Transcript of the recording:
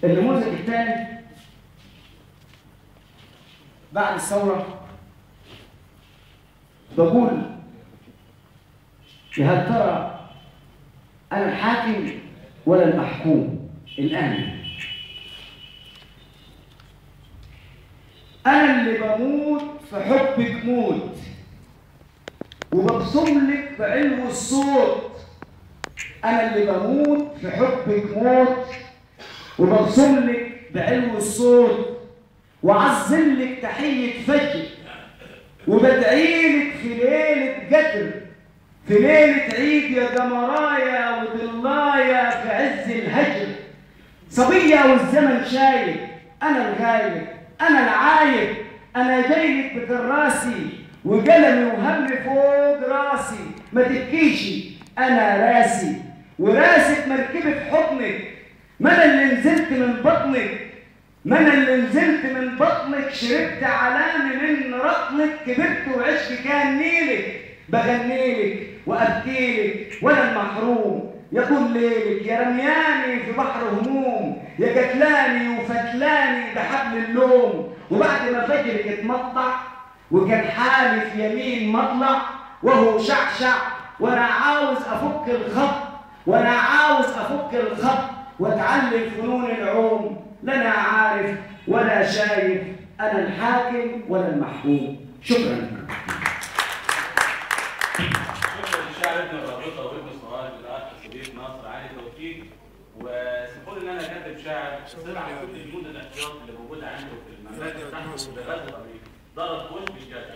النموذج الثاني بعد الثورة بقول هل ترى أنا الحاكم ولا المحكوم الآن؟ أنا اللي بموت في حبك موت، وببصم لك بعلو الصوت. أنا اللي بموت في حبك موت، وببصم لك بعلو الصوت، وعزم لك تحية فجر، وبدعي لك في ليلة قدر، في ليلة عيد يا قمرايا وضلايا في عز الهجر. صبية والزمن شايف، أنا الغايب، أنا العايب، أنا جايلك بكراسي وقلمي وهمي فوق راسي. ما تبكيشي أنا راسي، وراسك مركبي في حضنك. ما أنا اللي نزلت من بطنك، ما أنا اللي نزلت من بطنك، شربت علامي من رطنك، كبرت وعشت كان نيلك. بغنيلك وأبكيلك وأنا المحروم، يا طول ليلك يا رمياني في بحر هموم، يا قتلاني وفتلاني بحبل اللوم. وبعد ما فجرك اتمطع وكان حالي في يمين مطلع، وهو شعشع وانا عاوز افك الخط، وانا عاوز افك الخط واتعلم فنون العوم. لا انا عارف ولا شايف انا الحاكم ولا المحكوم. شكرا. الشاعر ابن الرابطه وابن الصغار الاخ الصديق ناصر علي توفيق. وسيقول ان انا كاتب شاعر طلع كل جنود الاحتياط اللي موجوده عنده في المملكه بتاعته ضرب كل بالجد.